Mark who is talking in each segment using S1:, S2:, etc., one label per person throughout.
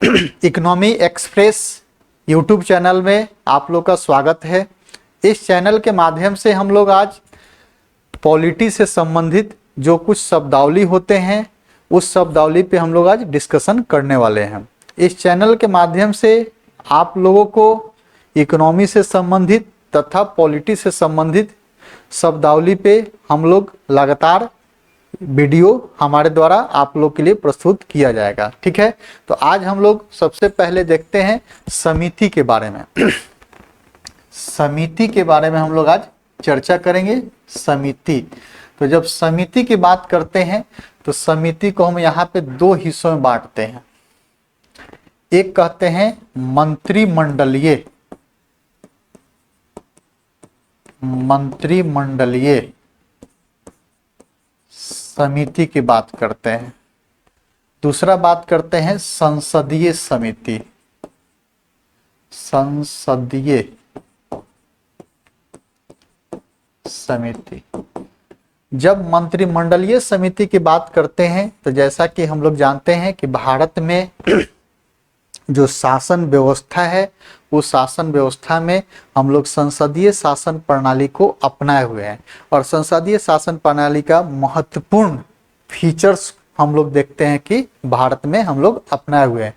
S1: Economy express YouTube channel में आप लोग का स्वागत है। इस चैनल के माध्यम से हम लोग आज पॉलिटी से संबंधित जो कुछ शब्दावली होते हैं उस शब्दावली पे हम लोग आज डिस्कशन करने वाले हैं। इस चैनल के माध्यम से आप लोगों को इकोनॉमी से संबंधित तथा पॉलिटी से संबंधित शब्दावली पे हम लोग लगातार वीडियो हमारे द्वारा आप लोग के लिए प्रस्तुत किया जाएगा। ठीक है, तो आज हम लोग सबसे पहले देखते हैं समिति के बारे में। समिति के बारे में हम लोग आज चर्चा करेंगे। समिति, तो जब समिति की बात करते हैं तो समिति को हम यहाँ पे दो हिस्सों में बांटते हैं। एक कहते हैं मंत्रिमंडलीय, मंत्रिमंडलीय समिति की बात करते हैं। दूसरा बात करते हैं संसदीय समिति, संसदीय समिति। जब मंत्रिमंडलीय समिति की बात करते हैं तो जैसा कि हम लोग जानते हैं कि भारत में जो शासन व्यवस्था है उस शासन व्यवस्था में हम लोग संसदीय शासन प्रणाली को अपनाए हुए हैं और संसदीय शासन प्रणाली का महत्वपूर्ण फीचर्स हम लोग देखते हैं कि भारत में हम लोग अपनाए हुए हैं।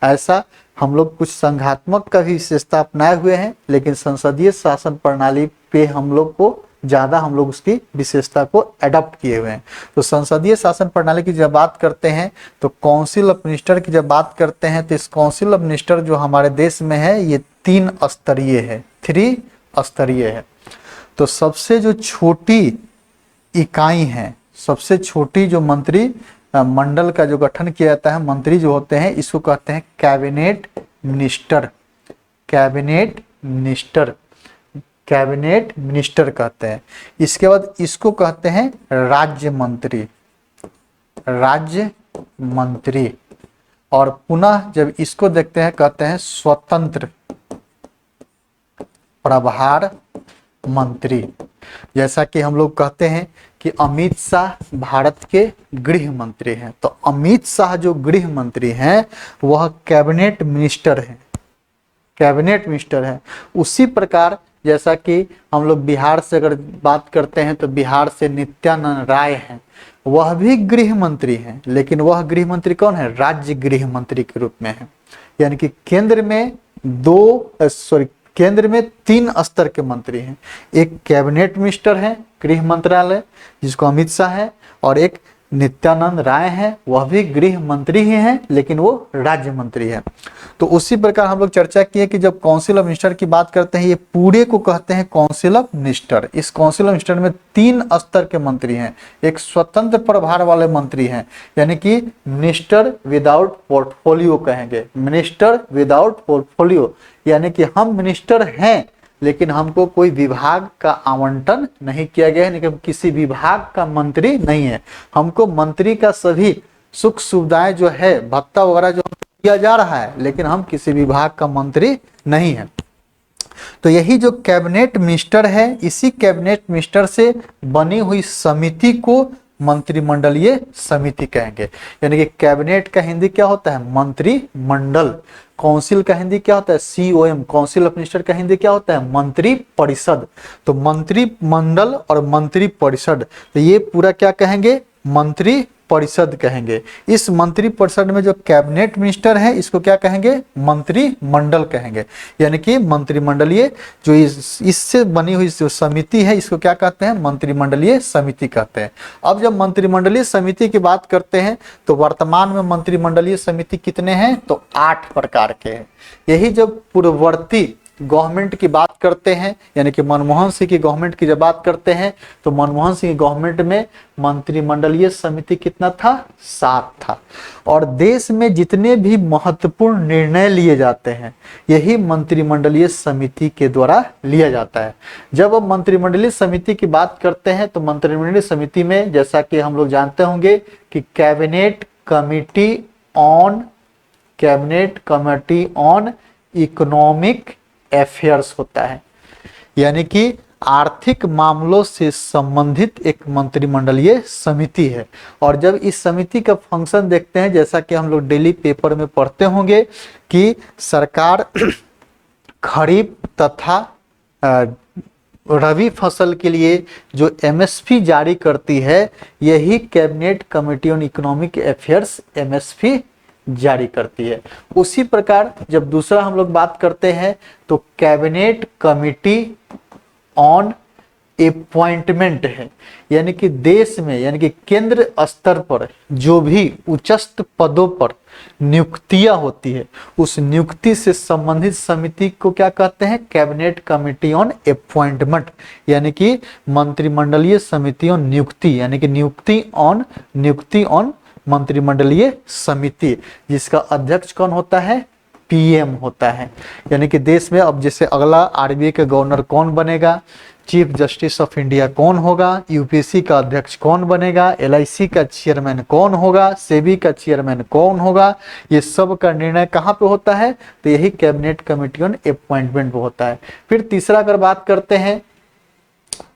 S1: ऐसा हम लोग कुछ संघात्मक का भी विशेषता अपनाए हुए हैं, लेकिन संसदीय शासन प्रणाली पे हम लोग को ज़्यादा हम लोग उसकी विशेषता को अडॉप्ट किए हुए हैं। तो संसदीय शासन प्रणाली की जब बात करते हैं तो काउंसिल ऑफ मिनिस्टर की जब बात करते हैं तो इस काउंसिल ऑफ मिनिस्टर जो हमारे देश में है ये 3 स्तरीय है, 3 स्तरीय है। तो सबसे जो छोटी इकाई है, सबसे छोटी जो मंत्री मंडल का जो गठन किया जाता है, मंत्री जो होते हैं, इसको कहते हैं cabinet minister. Cabinet minister, cabinet minister कहते हैं। इसके बाद इसको कहते हैं राज्य मंत्री, राज्य मंत्री। और पुनः जब इसको देखते हैं कहते हैं स्वतंत्र प्रभार मंत्री। जैसा कि हम लोग कहते हैं कि अमित शाह भारत के गृह मंत्री हैं, तो अमित शाह जो गृह मंत्री हैं वह कैबिनेट मिनिस्टर हैं, कैबिनेट मिनिस्टर हैं। उसी प्रकार जैसा कि हम लोग बिहार से अगर बात करते हैं तो बिहार से नित्यानंद राय हैं, वह भी गृह मंत्री हैं, लेकिन वह गृह मंत्री कौन है? राज्य गृह मंत्री के रूप में है। यानी कि केंद्र में केंद्र में 3 स्तर के मंत्री हैं। एक कैबिनेट मिनिस्टर है गृह मंत्रालय जिसको अमित शाह है, और एक नित्यानंद राय हैं, वह भी गृह मंत्री ही हैं लेकिन वो राज्य मंत्री है। तो उसी प्रकार हम लोग चर्चा किए कि जब काउंसिल ऑफ मिनिस्टर की बात करते हैं ये पूरे को कहते हैं काउंसिल ऑफ मिनिस्टर। इस काउंसिल ऑफ मिनिस्टर में 3 स्तर के मंत्री हैं। एक स्वतंत्र प्रभार वाले मंत्री हैं, यानी कि मिनिस्टर विदाउट पोर्टफोलियो कहेंगे, मिनिस्टर विदाउट पोर्टफोलियो, यानी कि हम मिनिस्टर हैं लेकिन हमको कोई विभाग का आवंटन नहीं किया गया है, लेकिन किसी विभाग का मंत्री नहीं है। हमको मंत्री का सभी सुख सुविधाएं जो है, भत्ता वगैरह जो दिया जा रहा है, लेकिन हम किसी विभाग का मंत्री नहीं है। तो यही जो कैबिनेट मिनिस्टर है, इसी कैबिनेट मिनिस्टर से बनी हुई समिति को मंत्रिमंडलीय समिति कहेंगे। यानी कि कैबिनेट का हिंदी क्या होता है? मंत्रिमंडल। काउंसिल का हिंदी क्या होता है? COM। काउंसिल ऑफ मिनिस्टर का हिंदी क्या होता है? मंत्री परिषद। तो मंत्रिमंडल और मंत्री परिषद, तो ये पूरा क्या कहेंगे? मंत्री परिषद कहेंगे। इस मंत्री परिषद में जो कैबिनेट मिनिस्टर है इसको क्या कहेंगे? मंत्रिमंडल कहेंगे। यानी कि मंत्रिमंडलीय जो इससे बनी हुई जो समिति है इसको क्या कहते हैं? मंत्रिमंडलीय समिति कहते हैं। अब जब मंत्रिमंडलीय समिति की बात करते हैं तो वर्तमान में मंत्रिमंडलीय समिति कितने हैं? तो 8 प्रकार के हैं। यही जब पूर्ववर्ती गवर्नमेंट की बात करते हैं, यानी कि मनमोहन सिंह की गवर्नमेंट की जब बात करते हैं तो मनमोहन सिंह की गवर्नमेंट में मंत्रिमंडलीय समिति कितना था? 7 था। और देश में जितने भी महत्वपूर्ण निर्णय लिए जाते हैं यही मंत्रिमंडलीय समिति के द्वारा लिया जाता है। जब हम मंत्रिमंडलीय समिति की बात करते हैं तो मंत्रिमंडलीय समिति में जैसा कि हम लोग जानते होंगे कि cabinet committee on economic affairs होता है। यानी कि आर्थिक मामलों से संबंधित एक मंत्रिमंडलीय समिति है। और जब इस समिति का फंक्शन देखते हैं, जैसा कि हम लोग डेली पेपर में पढ़ते होंगे कि सरकार खरीफ तथा रबी फसल के लिए जो एमएसपी जारी करती है, यही cabinet committee on economic affairs MSP जारी करती है। उसी प्रकार जब दूसरा हम लोग बात करते हैं तो कैबिनेट कमेटी ऑन अपॉइंटमेंट है, यानी कि देश में यानी कि केंद्र स्तर पर जो भी उच्चस्थ पदों पर नियुक्तियां होती है, उस नियुक्ति से संबंधित समिति को क्या कहते हैं? कैबिनेट कमेटी ऑन अपॉइंटमेंट, यानी कि मंत्रिमंडलीय समिति ऑन नियुक्ति, यानी कि नियुक्ति ऑन मंत्रिमंडलीय समिति, जिसका अध्यक्ष कौन होता है? पीएम होता है। यानी कि देश में अब जैसे अगला आरबीआई का गवर्नर कौन बनेगा, चीफ जस्टिस ऑफ इंडिया कौन होगा, यूपीएससी का अध्यक्ष कौन बनेगा, एलआईसी का चेयरमैन कौन होगा, सेबी का चेयरमैन कौन होगा, ये सब का निर्णय कहाँ पे होता है? तो यही कैबिनेट कमेटी ऑन अपॉइंटमेंट पे होता है। फिर तीसरा अगर बात करते हैं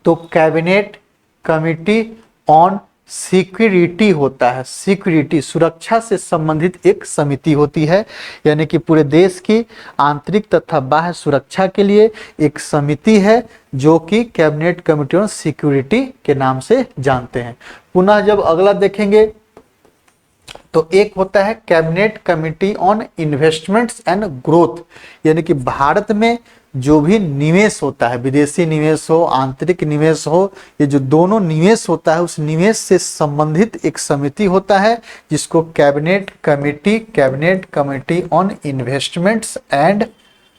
S1: तो कैबिनेट कमेटी ऑन सिक्योरिटी होता है। सिक्योरिटी, सुरक्षा से संबंधित एक समिति होती है, यानी कि पूरे देश की आंतरिक तथा बाह्य सुरक्षा के लिए एक समिति है जो कि कैबिनेट कमेटी ऑन सिक्योरिटी के नाम से जानते हैं। पुनः जब अगला देखेंगे तो एक होता है cabinet committee on investments and growth, यानी कि भारत में जो भी निवेश होता है, विदेशी निवेश हो, आंतरिक निवेश हो, ये जो दोनों निवेश होता है उस निवेश से संबंधित एक समिति होता है जिसको cabinet committee on investments and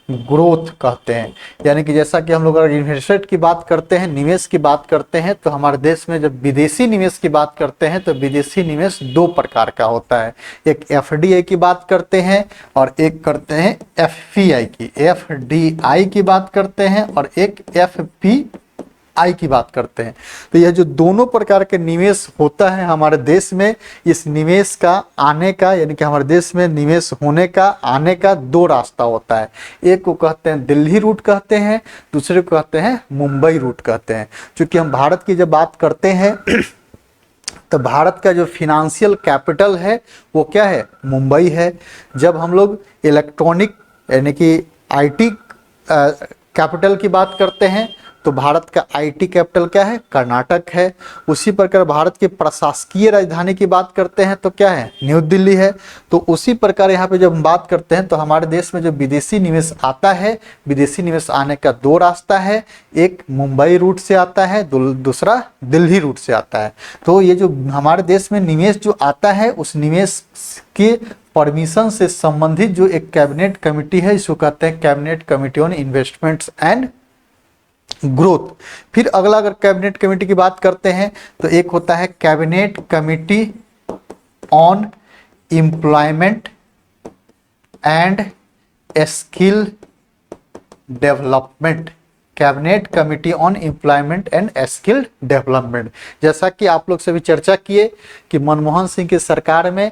S1: growth कहते हैं। यानी कि जैसा कि हम लोग अगर इन्वेस्टमेंट की बात करते हैं, निवेश की बात करते हैं, तो हमारे देश में जब विदेशी निवेश की बात करते हैं तो विदेशी निवेश दो प्रकार का होता है। एक एफडीआई की बात करते हैं और एक करते हैं एफपीआई की। एफडीआई की बात करते हैं और एक एफपीआई की बात करते हैं। तो यह जो दोनों प्रकार के निवेश होता है हमारे देश में, इस निवेश का आने का यानी कि हमारे देश में निवेश होने का, आने का दो रास्ता होता है। एक को कहते हैं दिल्ली रूट कहते हैं, दूसरे को कहते हैं मुंबई रूट कहते हैं। क्योंकि हम भारत की जब बात करते हैं तो भारत का जो फिनेंशियल कैपिटल है वो क्या है? मुंबई है। जब हम लोग इलेक्ट्रॉनिक यानी कि आईटी कैपिटल की बात करते हैं तो भारत का आईटी कैपिटल क्या है? कर्नाटक है। उसी प्रकार भारत की प्रशासकीय राजधानी की बात करते हैं तो क्या है? न्यू दिल्ली है। तो उसी प्रकार यहाँ पे जब हम बात करते हैं तो हमारे देश में जो विदेशी निवेश आता है, विदेशी निवेश आने का दो रास्ता है, एक मुंबई रूट से आता है, दूसरा दिल्ली रूट से आता है। तो ये जो हमारे देश में निवेश जो आता है उस निवेश के परमिशन से संबंधित जो एक कैबिनेट कमेटी है इसको कहते हैं cabinet committee on investments and growth. फिर अगला अगर कैबिनेट कमेटी की बात करते हैं तो एक होता है cabinet committee on employment and skill development. Cabinet committee on employment and skill development. जैसा कि आप लोग से भी चर्चा किए कि मनमोहन सिंह की सरकार में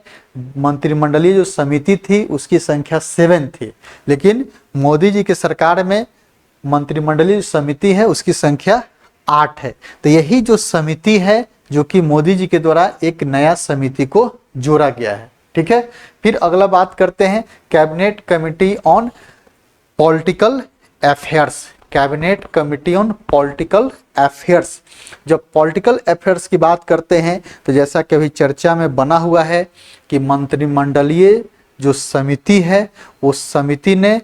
S1: मंत्रिमंडलीय जो समिति थी उसकी संख्या 7 थी, लेकिन मोदी जी की सरकार में मंत्रिमंडलीय समिति है उसकी संख्या 8 है। तो यही जो समिति है जो कि मोदी जी के द्वारा एक नया समिति को जोड़ा गया है। ठीक है। फिर अगला बात करते हैं cabinet committee on political affairs. Cabinet committee on political affairs. जब पॉलिटिकल अफेयर्स की बात करते हैं तो जैसा कि अभी चर्चा में बना हुआ है कि मंत्रिमंडलीय जो समिति है उस समिति ने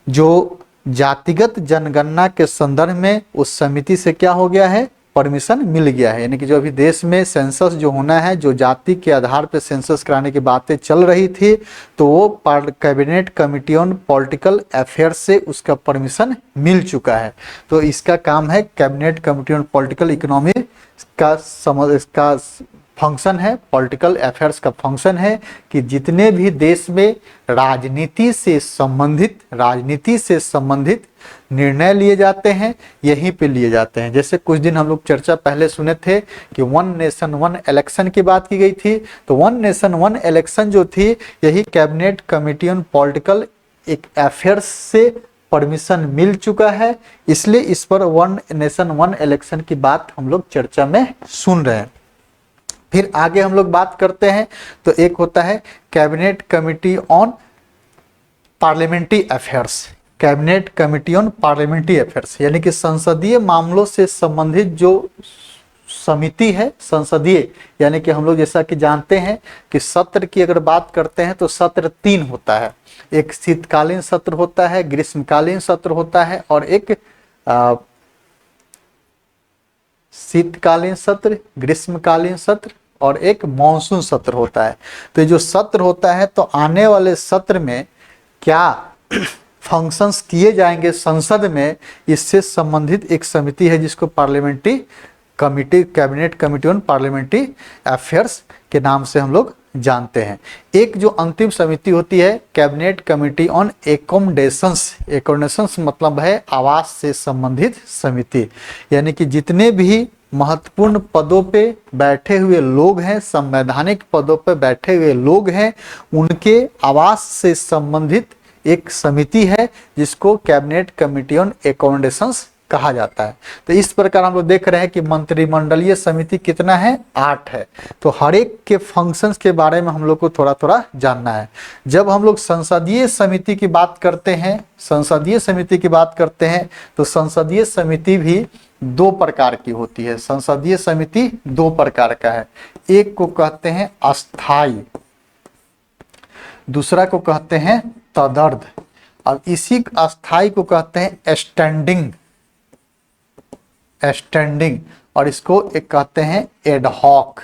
S1: जो जातिगत जनगणना के संदर्भ में उस समिति से क्या हो गया है? परमिशन मिल गया है। यानी कि जो अभी देश में सेंसस जो होना है, जो जाति के आधार पर सेंसस कराने की बातें चल रही थी, तो वो cabinet committee on political affairs से उसका परमिशन मिल चुका है। तो इसका काम है cabinet committee on political economy का फंक्शन है, पॉलिटिकल अफेयर्स का फंक्शन है कि जितने भी देश में राजनीति से संबंधित निर्णय लिए जाते हैं यहीं पे लिए जाते हैं। जैसे कुछ दिन हम लोग चर्चा पहले सुने थे कि 1 नेशन 1 इलेक्शन की बात की गई थी, तो 1 नेशन 1 इलेक्शन जो थी यही कैबिनेट कमेटी ऑन पॉलिटिकल एक अफेयर्स से परमिशन मिल चुका है, इसलिए इस पर वन नेशन वन इलेक्शन की बात हम लोग चर्चा में सुन रहे हैं। फिर आगे हम लोग बात करते हैं तो एक होता है cabinet committee on parliamentary affairs. Cabinet committee on parliamentary affairs यानी कि संसदीय मामलों से संबंधित जो समिति है, संसदीय यानी कि हम लोग जैसा कि जानते हैं कि सत्र की अगर बात करते हैं तो सत्र 3 होता है। एक शीतकालीन सत्र होता है, ग्रीष्मकालीन सत्र होता है और एक शीतकालीन सत्र, ग्रीष्मकालीन सत्र और एक मॉनसून सत्र होता है। तो ये जो सत्र होता है तो आने वाले सत्र में क्या फंक्शंस किए जाएंगे संसद में, इससे संबंधित एक समिति है जिसको parliamentary committee, cabinet committee on parliamentary affairs के नाम से हम लोग जानते हैं। एक जो अंतिम समिति होती है cabinet committee on accommodations. Accommodations मतलब है आवास से संबंधित समिति, यानी कि जितने भी महत्वपूर्ण पदों पे बैठे हुए लोग हैं, संवैधानिक पदों पे बैठे हुए लोग हैं, उनके आवास से संबंधित एक समिति है जिसको कैबिनेट कमिटी ऑन एकोमोडेशंस कहा जाता है। तो इस प्रकार हम लोग देख रहे हैं कि मंत्रिमंडलीय समिति कितना है, 8 है। तो हर एक के फंक्शंस के बारे में हम लोग को थोड़ा थोड़ा जानना है। जब हम लोग संसदीय समिति की बात करते हैं, संसदीय समिति की बात करते हैं तो संसदीय समिति भी 2 प्रकार की होती है। संसदीय समिति 2 प्रकार का है। एक को कहते हैं अस्थाई, दूसरा को कहते हैं तदर्थ। अब इसी अस्थाई को कहते हैं स्टैंडिंग, स्टैंडिंग, और इसको एक कहते हैं एडहॉक।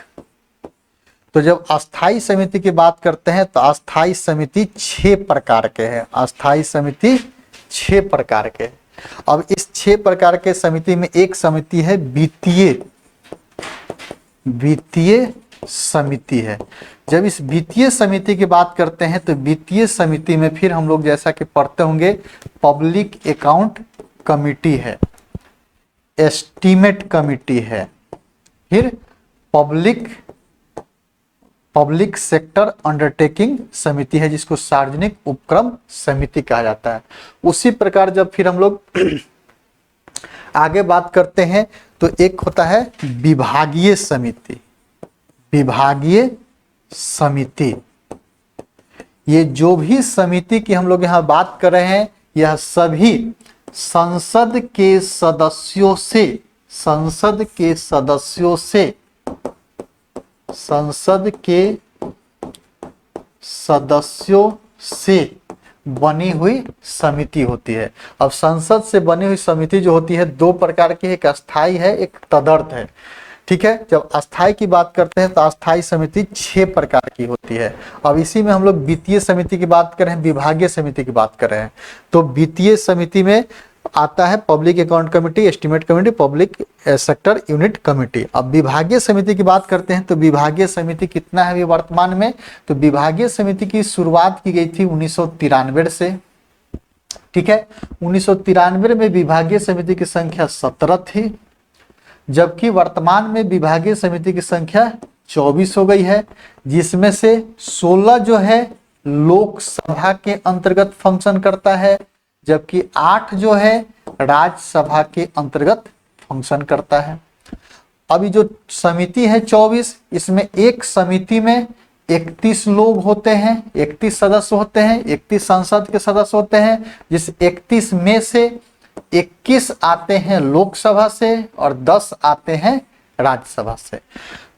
S1: तो जब अस्थाई समिति की बात करते हैं तो अस्थाई समिति 6 प्रकार के हैं। अस्थाई समिति 6 प्रकार के। अब इस 6 प्रकार के समिति में एक समिति है वित्तीय समिति है। जब इस वित्तीय समिति की बात करते हैं तो वित्तीय समिति में फिर हम लोग जैसा कि पढ़ते होंगे पब्लिक अकाउंट कमिटी है, एस्टीमेट कमिटी है, फिर पब्लिक सेक्टर अंडरटेकिंग समिति है जिसको सार्वजनिक उपक्रम समिति कहा जाता है। उसी प्रकार जब फिर हम लोग आगे बात करते हैं तो एक होता है विभागीय समिति। विभागीय समिति, ये जो भी समिति की हम लोग यहाँ बात कर रहे हैं यह सभी संसद के सदस्यों से बनी हुई समिति होती है। अब संसद से बनी हुई समिति जो होती है 2 प्रकार की है, एक अस्थाई है, एक तदर्थ है। ठीक है, जब अस्थाई की बात करते हैं तो अस्थाई समिति 6 प्रकार की होती है। अब इसी में हम लोग वित्तीय समिति की बात कर रहे हैं, विभागीय समिति की बात कर रहे हैं। तो वित्तीय समिति में आता है public account committee, estimate committee, public sector unit committee. अब विभागीय समिति की बात करते हैं तो विभागीय समिति कितना है वर्तमान में, तो विभागीय समिति की शुरुआत की गई थी 1993 से। ठीक है, 1993 में विभागीय समिति की संख्या 17 थी, जबकि वर्तमान में विभागीय समिति की संख्या 24 हो गई है, जिसमें से 16 जो है लोकसभा के अंतर्गत फंक्शन करता है, जबकि 8 जो है राज्यसभा के अंतर्गत फंक्शन करता है। अभी जो समिति है 24, इसमें एक समिति में 31 लोग होते हैं, 31 सदस्य होते हैं, 31 संसद के सदस्य होते हैं, जिस 31 में से 21 आते हैं लोकसभा से और 10 आते हैं राज्यसभा से।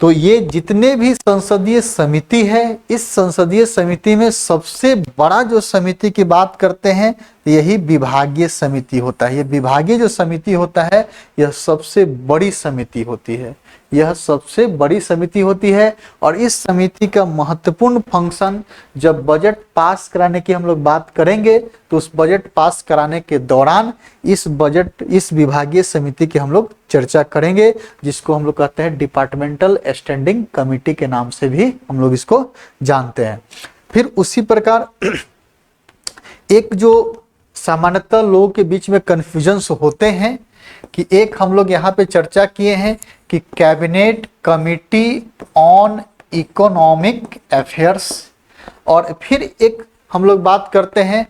S1: तो ये जितने भी संसदीय समिति है, इस संसदीय समिति में सबसे बड़ा जो समिति की बात करते हैं यही विभागीय समिति होता है। ये विभागीय जो समिति होता है यह सबसे बड़ी समिति होती है, यह सबसे बड़ी समिति होती है। और इस समिति का महत्वपूर्ण फंक्शन, जब बजट पास कराने की हम लोग बात करेंगे तो उस बजट पास कराने के दौरान इस विभागीय समिति की हम लोग चर्चा करेंगे, जिसको हम लोग कहते हैं डिपार्टमेंटल स्टैंडिंग कमिटी के नाम से भी हम लोग इसको जानते हैं। फिर उसी प्रकार एक जो सामान्यतः लोगों के बीच में कन्फ्यूजन्स होते हैं कि एक हम लोग यहाँ पे चर्चा किए हैं कि cabinet committee on economic affairs, और फिर एक हम लोग बात करते हैं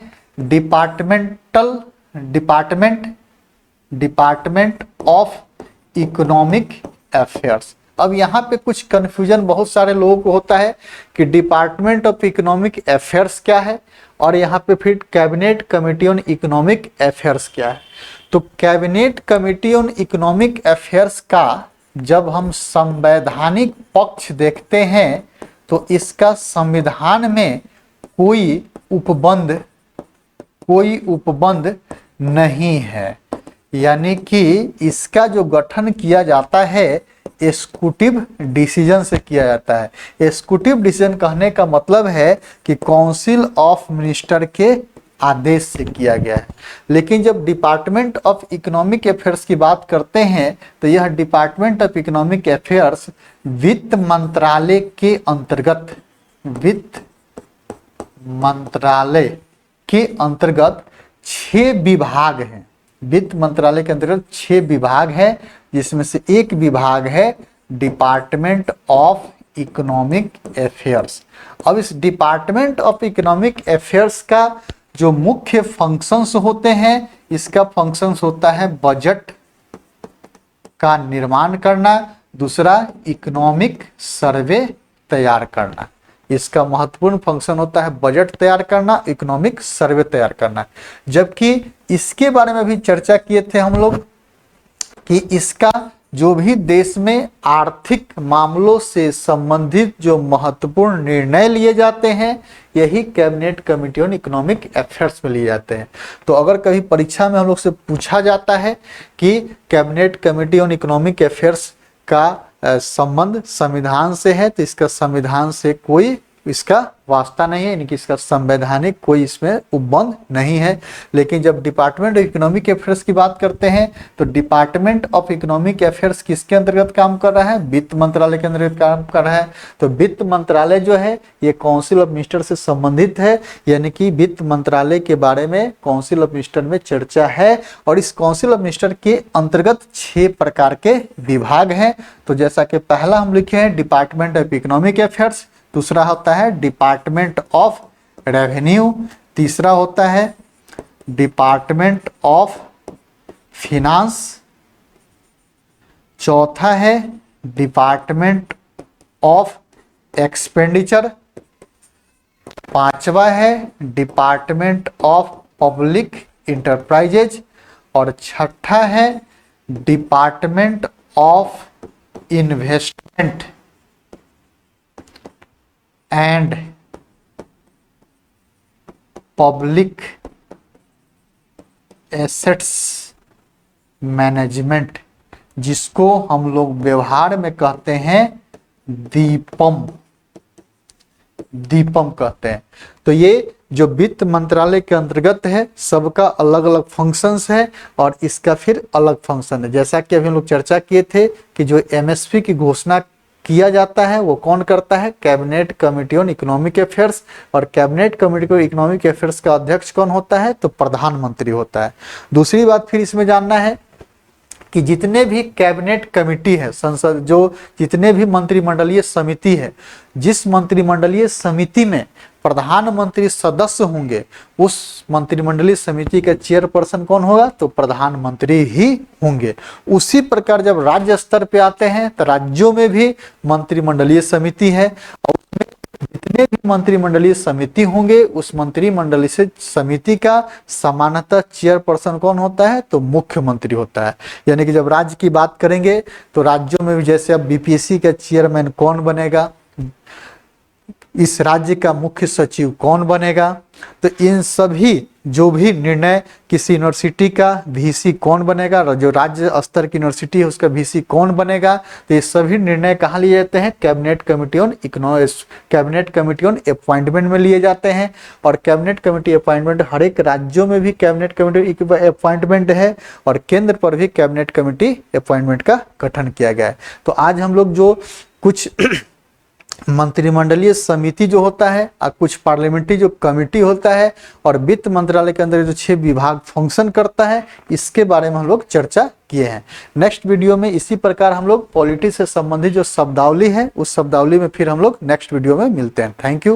S1: डिपार्टमेंट ऑफ इकोनॉमिक अफेयर्स। अब यहाँ पे कुछ कंफ्यूजन बहुत सारे लोगों को होता है कि डिपार्टमेंट ऑफ इकोनॉमिक अफेयर्स क्या है और यहाँ पे फिर cabinet committee on economic affairs क्या है। तो cabinet committee on economic affairs का जब हम संवैधानिक पक्ष देखते हैं तो इसका संविधान में कोई उपबंध नहीं है, यानी कि इसका जो गठन किया जाता है एग्जीक्यूटिव डिसीजन से किया जाता है। एग्जीक्यूटिव डिसीजन कहने का मतलब है कि काउंसिल ऑफ मिनिस्टर के आदेश से किया गया है। लेकिन जब डिपार्टमेंट ऑफ इकोनॉमिक अफेयर्स की बात करते हैं तो यह डिपार्टमेंट ऑफ इकोनॉमिक अफेयर्स वित्त मंत्रालय के अंतर्गत 6 विभाग हैं। वित्त मंत्रालय के अंतर्गत 6 विभाग हैं, जिसमें से एक विभाग है डिपार्टमेंट ऑफ इकोनॉमिक अफेयर्स। अब इस डिपार्टमेंट ऑफ इकोनॉमिक अफेयर्स का जो मुख्य फंक्शंस होते हैं, इसका फंक्शंस होता है बजट का निर्माण करना, दूसरा इकोनॉमिक सर्वे तैयार करना। इसका महत्वपूर्ण फंक्शन होता है बजट तैयार करना, इकोनॉमिक सर्वे तैयार करना। जबकि इसके बारे में भी चर्चा किए थे हम लोग कि इसका जो भी देश में आर्थिक मामलों से संबंधित जो महत्वपूर्ण निर्णय लिए जाते हैं यही cabinet committee on economic affairs में लिए जाते हैं। तो अगर कभी परीक्षा में हम लोग से पूछा जाता है कि cabinet committee on economic affairs का संबंध संविधान से है, तो इसका संविधान से कोई इसका वास्ता नहीं है, यानी कि इसका संवैधानिक कोई इसमें उपबंध नहीं है। लेकिन जब डिपार्टमेंट ऑफ इकोनॉमिक अफेयर्स की बात करते हैं तो डिपार्टमेंट ऑफ इकोनॉमिक अफेयर्स किसके अंतर्गत काम कर रहा है? वित्त मंत्रालय के अंतर्गत काम कर रहा है। तो वित्त मंत्रालय जो है ये काउंसिल ऑफ मिनिस्टर से संबंधित है, यानी कि वित्त मंत्रालय के बारे में काउंसिल ऑफ मिनिस्टर में चर्चा है। और इस काउंसिल ऑफ मिनिस्टर के अंतर्गत 6 प्रकार के विभाग हैं। तो जैसा कि पहला हम लिखे हैं डिपार्टमेंट ऑफ इकोनॉमिक अफेयर्स, दूसरा होता है डिपार्टमेंट ऑफ रेवेन्यू, तीसरा होता है डिपार्टमेंट ऑफ फिनांस, चौथा है डिपार्टमेंट ऑफ एक्सपेंडिचर, पांचवा है डिपार्टमेंट ऑफ पब्लिक इंटरप्राइजेज और छठा है department of investment and public assets management, जिसको हम लोग व्यवहार में कहते हैं दीपम कहते हैं। तो ये जो वित्त मंत्रालय के अंतर्गत है सबका अलग अलग फंक्शंस है और इसका फिर अलग फंक्शन है। जैसा कि अभी हम लोग चर्चा किए थे कि जो एमएसपी की घोषणा किया जाता है वो कौन करता है? Cabinet committee on economic affairs. और cabinet committee on economic affairs का अध्यक्ष कौन होता है? तो प्रधानमंत्री होता है। दूसरी बात फिर इसमें जानना है कि जितने भी कैबिनेट कमेटी है, संसद जो जितने भी मंत्रिमंडलीय समिति है, जिस मंत्रिमंडलीय समिति में प्रधानमंत्री सदस्य होंगे उस मंत्रिमंडलीय समिति का चेयरपर्सन कौन होगा? तो प्रधानमंत्री ही होंगे। उसी प्रकार जब राज्य स्तर पे आते हैं तो राज्यों में भी मंत्रिमंडलीय समिति है और उसमें जितने भी मंत्रिमंडलीय समिति होंगे उस मंत्रिमंडलीय से समिति का सामान्यतः चेयरपर्सन कौन होता है? तो मुख्यमंत्री होता है। यानी कि जब राज्य की बात करेंगे तो राज्यों में भी जैसे अब बीपीएससी का चेयरमैन कौन बनेगा, इस राज्य का मुख्य सचिव कौन बनेगा, तो इन सभी जो भी निर्णय, किसी यूनिवर्सिटी का वीसी कौन बनेगा, जो राज्य स्तर की यूनिवर्सिटी है उसका वीसी कौन बनेगा, तो ये सभी निर्णय कहाँ लिए जाते हैं? कैबिनेट कमेटी ऑन अपॉइंटमेंट में लिए जाते हैं। और कैबिनेट कमेटी अपॉइंटमेंट हर एक राज्यों में भी कैबिनेट कमेटी अपॉइंटमेंट है और केंद्र पर भी कैबिनेट कमेटी अपॉइंटमेंट का गठन किया गया है। तो आज हम लोग जो कुछ मंत्रिमंडलीय समिति जो होता है और कुछ पार्लियामेंट्री जो कमेटी होता है और वित्त मंत्रालय के अंदर जो 6 विभाग फंक्शन करता है, इसके बारे में हम लोग चर्चा किए हैं। नेक्स्ट वीडियो में इसी प्रकार हम लोग पॉलिटी से संबंधित जो शब्दावली है उस शब्दावली में फिर हम लोग नेक्स्ट वीडियो में मिलते हैं। Thank you.